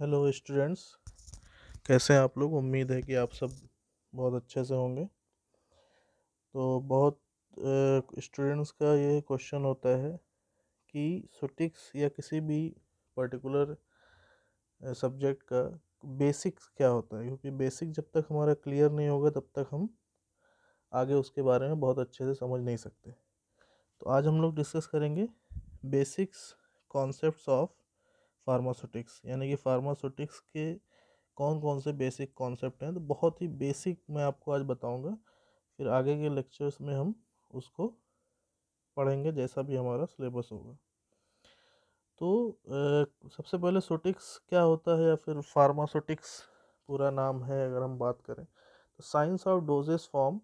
Hello students, कैसे हैं आप लोग। उम्मीद है कि आप सब बहुत अच्छे से होंगे। तो बहुत स्टूडेंट्स का ये क्वेश्चन होता है कि सुटिक्स या किसी भी पर्टिकुलर सब्जेक्ट का बेसिक्स क्या होता है, क्योंकि बेसिक जब तक हमारा क्लियर नहीं होगा तब तक हम आगे उसके बारे में बहुत अच्छे से समझ नहीं सकते। तो आज हम लोग डिस्कस करेंगे बेसिक्स कॉन्सेप्ट्स ऑफ फार्मास्यूटिक्स, यानी कि फार्मास्यूटिक्स के कौन कौन से बेसिक कॉन्सेप्ट हैं। तो बहुत ही बेसिक मैं आपको आज बताऊंगा, फिर आगे के लेक्चर्स में हम उसको पढ़ेंगे जैसा भी हमारा सिलेबस होगा। तो सबसे पहले सोटिक्स क्या होता है, या फिर फार्मास्यूटिक्स पूरा नाम है अगर हम बात करें तो science of doses form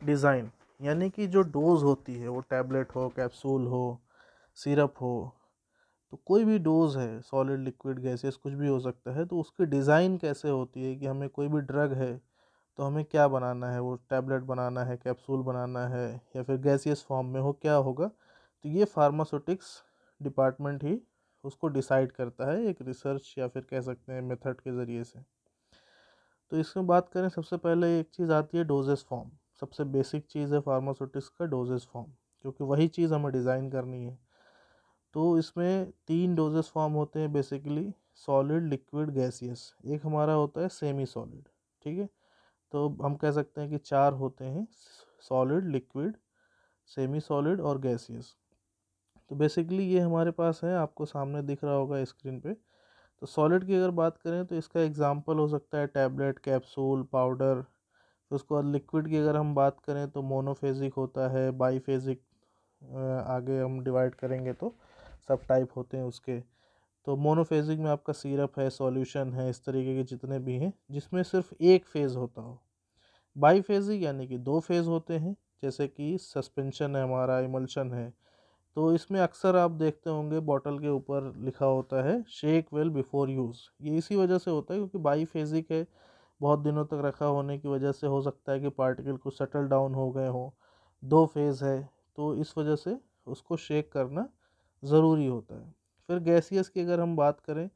design, यानी कि जो डोज होती है वो टैबलेट हो, कैप्सूल हो, सिरप हो, तो कोई भी डोज है, सॉलिड लिक्विड गैसेस कुछ भी हो सकता है, तो उसकी डिज़ाइन कैसे होती है कि हमें कोई भी ड्रग है तो हमें क्या बनाना है, वो टैबलेट बनाना है, कैप्सूल बनाना है, या फिर गैसियस फॉर्म में हो, क्या होगा। तो ये फार्मास्यूटिक्स डिपार्टमेंट ही उसको डिसाइड करता है, एक रिसर्च या फिर कह सकते हैं मेथड के ज़रिए से। तो इसमें बात करें, सबसे पहले एक चीज़ आती है डोजेस फॉर्म। सबसे बेसिक चीज़ है फार्मास्यूटिक्स का डोजेस फॉर्म, क्योंकि वही चीज़ हमें डिज़ाइन करनी है। तो इसमें 3 डोजेस फॉर्म होते हैं बेसिकली, सॉलिड, लिक्विड, गैसियस। एक हमारा होता है सेमी सॉलिड, ठीक है। तो हम कह सकते हैं कि 4 होते हैं, सॉलिड, लिक्विड, सेमी सॉलिड और गैसियस। तो बेसिकली ये हमारे पास है, आपको सामने दिख रहा होगा स्क्रीन पे। तो सॉलिड की अगर बात करें तो इसका एग्जांपल हो सकता है टैबलेट, कैप्सूल, पाउडर। फिर उसके बाद लिक्विड की अगर हम बात करें तो मोनोफेजिक होता है, बाईफेजिक, आगे हम डिवाइड करेंगे तो सब टाइप होते हैं उसके। तो मोनोफेजिक में आपका सिरप है, सॉल्यूशन है, इस तरीके के जितने भी हैं जिसमें सिर्फ एक फेज़ होता हो। बाईफेजिक यानी कि 2 फेज़ होते हैं, जैसे कि सस्पेंशन है हमारा, इमल्शन है। तो इसमें अक्सर आप देखते होंगे बॉटल के ऊपर लिखा होता है शेक वेल बिफोर यूज़। ये इसी वजह से होता है क्योंकि बाईफेजिक है, बहुत दिनों तक रखा होने की वजह से हो सकता है कि पार्टिकल कुछ सेटल डाउन हो गए हों। 2 फेज़ है तो इस वजह से उसको शेक करना ज़रूरी होता है। फिर गैसियस की अगर हम बात करें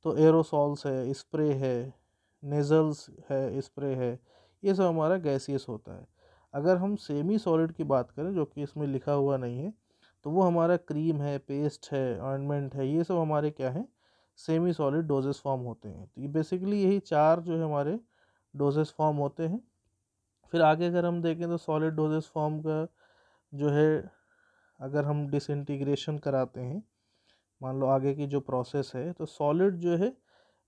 तो एरोसॉल्स है, स्प्रे है, नेज़ल्स है, स्प्रे है, ये सब हमारा गैसियस होता है। अगर हम सेमी सॉलिड की बात करें, जो कि इसमें लिखा हुआ नहीं है, तो वो हमारा क्रीम है, पेस्ट है, ऑइंटमेंट है, ये सब हमारे क्या हैं, सेमी सॉलिड डोजेस फॉर्म होते हैं। तो ये बेसिकली यही 4 जो है हमारे डोजेस फॉर्म होते हैं। फिर आगे अगर हम देखें तो सॉलिड डोजेस फॉर्म का जो है, अगर हम डिसइंटीग्रेशन कराते हैं, मान लो आगे की जो प्रोसेस है, तो सॉलिड जो है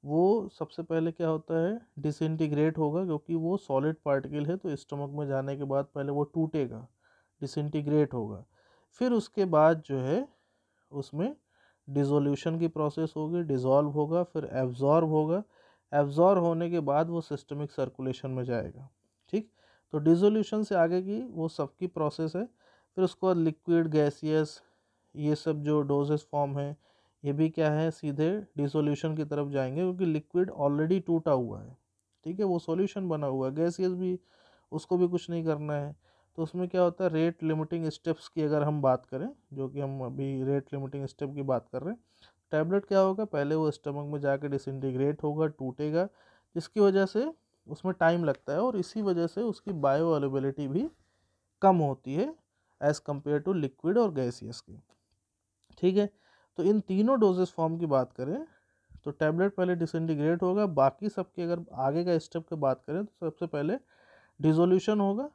वो सबसे पहले क्या होता है, डिसइंटीग्रेट होगा, क्योंकि वो सॉलिड पार्टिकल है तो स्टमक में जाने के बाद पहले वो टूटेगा, डिसइंटीग्रेट होगा। फिर उसके बाद जो है उसमें डिसोल्यूशन की प्रोसेस होगी, डिज़ोल्व होगा, फिर एब्जॉर्ब होगा। एब्जॉर्ब होने के बाद वो सिस्टमिक सर्कुलेशन में जाएगा, ठीक। तो डिसोल्यूशन से आगे की वो सबकी प्रोसेस है। फिर उसके बाद लिक्विड, गैसियस, ये सब जो डोजेस फॉर्म है, ये भी क्या है, सीधे डिसोल्यूशन की तरफ जाएंगे, क्योंकि लिक्विड ऑलरेडी टूटा हुआ है, ठीक है, वो सॉल्यूशन बना हुआ है। गैसियस भी, उसको भी कुछ नहीं करना है। तो उसमें क्या होता है, रेट लिमिटिंग स्टेप्स की अगर हम बात करें, जो कि हम अभी रेट लिमिटिंग स्टेप की बात कर रहे हैं, टैबलेट क्या होगा, पहले वो स्टमक में जाकर डिसइंटीग्रेट होगा, टूटेगा, जिसकी वजह से उसमें टाइम लगता है और इसी वजह से उसकी बायो अवेलेबिलिटी भी कम होती है एज़ कम्पेयर टू लिक्विड और गैसियस की, ठीक है। तो इन तीनों डोजेस फॉर्म की बात करें तो टैबलेट पहले डिसइंटीग्रेट होगा, बाकी सबके अगर आगे का स्टेप की बात करें तो सबसे पहले डिसोल्यूशन होगा,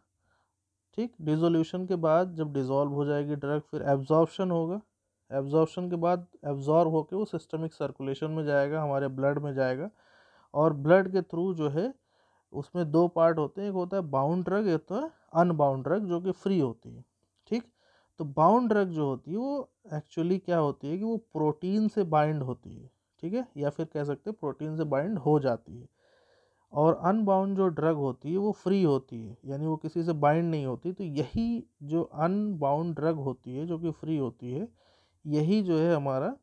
ठीक। डिसोल्यूशन के बाद जब डिज़ोल्व हो जाएगी ड्रग, फिर एब्जॉर्प्शन होगा। एब्जॉर्प्शन के बाद एब्जॉर्ब होकर वो सिस्टमिक सर्कुलेशन में जाएगा, हमारे ब्लड में जाएगा, और ब्लड के थ्रू जो है उसमें 2 पार्ट होते हैं, एक होता है बाउंड ड्रग, एक होता है अनबाउंड ड्रग जो कि फ्री होती है, ठीक। तो बाउंड ड्रग जो होती है वो एक्चुअली क्या होती है कि वो प्रोटीन से बाइंड होती है, ठीक है, या फिर कह सकते हैं प्रोटीन से बाइंड हो जाती है। और अनबाउंड जो ड्रग होती है वो फ्री होती है, यानी वो किसी से बाइंड नहीं होती। तो यही जो अनबाउंड ड्रग होती है जो कि फ्री होती है, यही जो है हमारा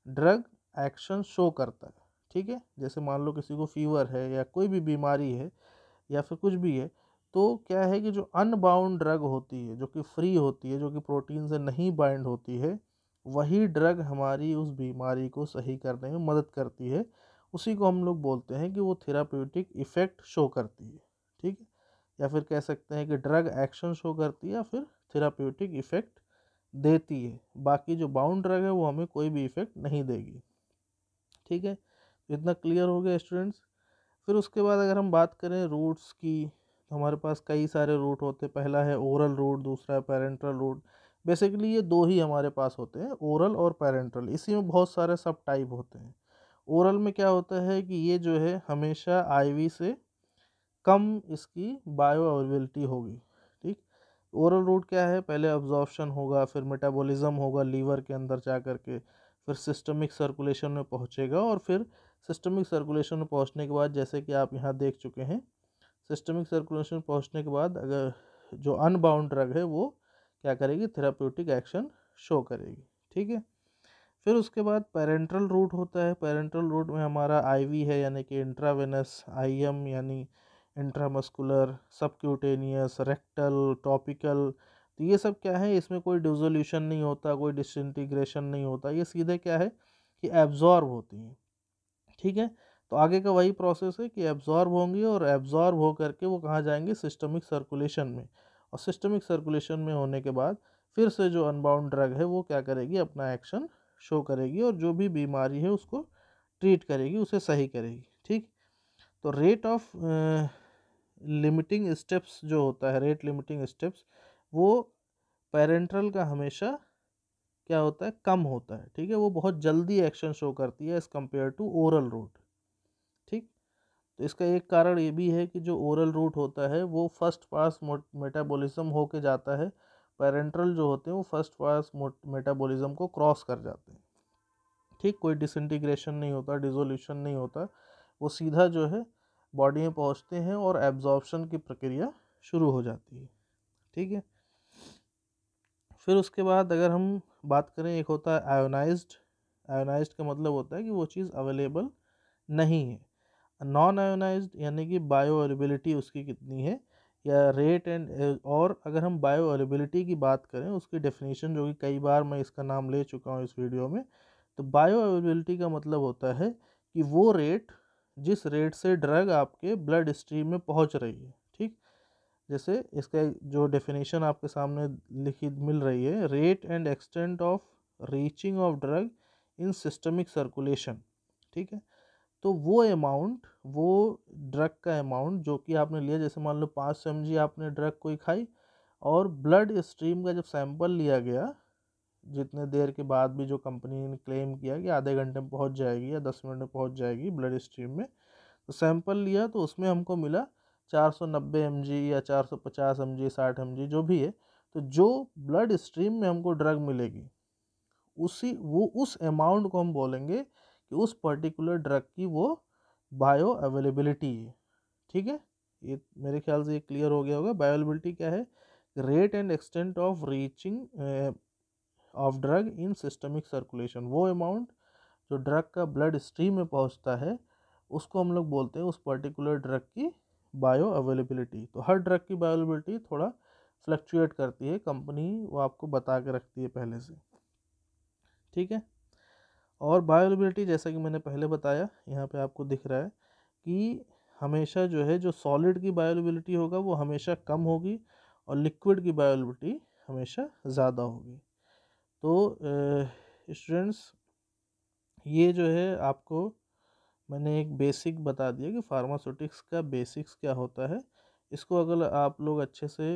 ड्रग एक्शन शो करता है, ठीक है। जैसे मान लो किसी को फीवर है या कोई भी बीमारी है या फिर कुछ भी है, तो क्या है कि जो अनबाउंड ड्रग होती है, जो कि फ्री होती है, जो कि प्रोटीन से नहीं बाइंड होती है, वही ड्रग हमारी उस बीमारी को सही करने में मदद करती है, उसी को हम लोग बोलते हैं कि वो थेराप्यूटिक इफ़ेक्ट शो करती है। ठीक है, या फिर कह सकते हैं कि ड्रग एक्शन शो करती है या फिर थेराप्यूटिक इफ़ेक्ट देती है। बाकी जो बाउंड ड्रग है वो हमें कोई भी इफ़ेक्ट नहीं देगी। ठीक है, इतना क्लियर हो गया स्टूडेंट्स। फिर उसके बाद अगर हम बात करें रूट्स की, तो हमारे पास कई सारे रूट होते हैं। पहला है ओरल रूट, दूसरा है पेरेंटल रूट। बेसिकली ये दो ही हमारे पास होते हैं, ओरल और पेरेंटल। इसी में बहुत सारे सब टाइप होते हैं। ओरल में क्या होता है कि ये जो है हमेशा आईवी से कम इसकी बायो अवेलेबिलिटी होगी। ठीक, ओरल रूट क्या है, पहले अब्जॉर्प्शन होगा, फिर मेटाबॉलिज्म होगा लीवर के अंदर जा करके, फिर सिस्टमिक सर्कुलेशन में पहुंचेगा, और फिर सिस्टमिक सर्कुलेशन में पहुंचने के बाद, जैसे कि आप यहाँ देख चुके हैं, सिस्टमिक सर्कुलेशन पहुंचने के बाद अगर जो अनबाउंड ड्रग है वो क्या करेगी, थेराप्यूटिक एक्शन शो करेगी। ठीक है, फिर उसके बाद पेरेंटल रूट होता है। पेरेंटल रूट में हमारा आईवी है, यानी कि इंट्रावेनस, आईएम यानी इंट्रामस्कुलर, सबक्यूटेनियस, रेक्टल, टॉपिकल। तो ये सब क्या है, इसमें कोई डिसोल्यूशन नहीं होता, कोई डिसइंटीग्रेशन नहीं होता, ये सीधे क्या है कि एब्जॉर्ब होती हैं। ठीक है, तो आगे का वही प्रोसेस है कि एब्जॉर्ब होंगी, और एब्जॉर्ब हो करके वो कहाँ जाएंगे, सिस्टमिक सर्कुलेशन में। और सिस्टमिक सर्कुलेशन में होने के बाद फिर से जो अनबाउंड ड्रग है वो क्या करेगी, अपना एक्शन शो करेगी, और जो भी बीमारी है उसको ट्रीट करेगी, उसे सही करेगी। ठीक, तो रेट ऑफ लिमिटिंग स्टेप्स जो होता है, रेट लिमिटिंग स्टेप्स, वो पेरेंट्रल का हमेशा क्या होता है, कम होता है। ठीक है, वो बहुत जल्दी एक्शन शो करती है as compare to oral route. ठीक, तो इसका एक कारण ये भी है कि जो ओरल रूट होता है वो फर्स्ट पास मेटाबॉलिज्म होके जाता है, पेरेंट्रल जो होते हैं वो फर्स्ट पास मेटाबॉलिज्म को क्रॉस कर जाते हैं। ठीक, कोई डिसइंटीग्रेशन नहीं होता, डिसोल्यूशन नहीं होता, वो सीधा जो है बॉडी में पहुंचते हैं और एब्जॉर्प्शन की प्रक्रिया शुरू हो जाती है। ठीक है, फिर उसके बाद अगर हम बात करें, एक होता है आयोनाइज्ड। आयोनाइज्ड का मतलब होता है कि वो चीज़ अवेलेबल नहीं है। नॉन आयोनाइज्ड यानी कि बायो अवेलेबिलिटी उसकी कितनी है, या रेट एंड, और अगर हम बायो अवेलेबिलिटी की बात करें, उसकी डेफिनेशन जो कि कई बार मैं इसका नाम ले चुका हूँ इस वीडियो में, तो बायो अवेलेबिलिटी का मतलब होता है कि वो रेट, जिस रेट से ड्रग आपके ब्लड स्ट्रीम में पहुँच रही है। ठीक, जैसे इसका जो डेफिनेशन आपके सामने लिखी मिल रही है, rate and extent of reaching of drug in systemic circulation. ठीक है, तो वो अमाउंट, वो ड्रग का अमाउंट जो कि आपने लिया, जैसे मान लो 500 mg आपने ड्रग कोई खाई, और ब्लड स्ट्रीम का जब सैंपल लिया गया, जितने देर के बाद भी जो कंपनी ने क्लेम किया कि आधे घंटे में पहुंच जाएगी या 10 मिनट में पहुंच जाएगी ब्लड स्ट्रीम में, तो सैंपल लिया तो उसमें हमको मिला 490 mg या 450 mg, 60 mg जो भी है। तो जो ब्लड स्ट्रीम में हमको ड्रग मिलेगी, उस अमाउंट को हम बोलेंगे कि उस पर्टिकुलर ड्रग की वो बायो अवेलेबिलिटी है। ठीक है, ये मेरे ख्याल से ये क्लियर हो गया होगा। बायो अवेलेबिलिटी क्या है, rate and extent of reaching of drug in systemic circulation. वो अमाउंट जो ड्रग का ब्लड स्ट्रीम में पहुंचता है, उसको हम लोग बोलते हैं उस पर्टिकुलर ड्रग की बायो अवेलेबिलिटी। तो हर ड्रग की बायो अवेलेबिलिटी थोड़ा फ्लक्चुएट करती है, कंपनी वो आपको बता के रखती है पहले से। ठीक है, और बायो अवेलेबिलिटी जैसा कि मैंने पहले बताया, यहाँ पे आपको दिख रहा है कि हमेशा जो है, जो सॉलिड की बायो अवेलेबिलिटी होगा वो हमेशा कम होगी, और लिक्विड की बायो अवेलेबिलिटी हमेशा ज़्यादा होगी। तो स्टूडेंट्स, ये जो है आपको मैंने एक बेसिक बता दिया कि फार्मास्यूटिक्स का बेसिक्स क्या होता है। इसको अगर आप लोग अच्छे से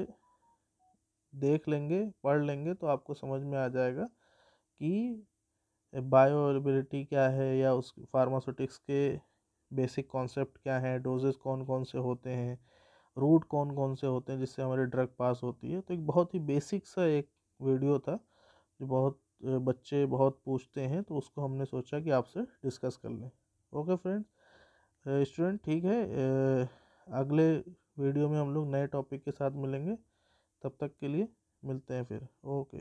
देख लेंगे, पढ़ लेंगे, तो आपको समझ में आ जाएगा कि बायो अवेलेबिलिटी क्या है, या उस फार्मास्यूटिक्स के बेसिक कॉन्सेप्ट क्या हैं, डोजेस कौन कौन से होते हैं, रूट कौन कौन से होते हैं जिससे हमारी ड्रग पास होती है। तो एक बहुत ही बेसिक सा एक वीडियो था, जो बहुत बच्चे बहुत पूछते हैं, तो उसको हमने सोचा कि आपसे डिस्कस कर लें। ओके फ्रेंड, स्टूडेंट, ठीक है, अगले वीडियो में हम लोग नए टॉपिक के साथ मिलेंगे। तब तक के लिए मिलते हैं फिर। ओके।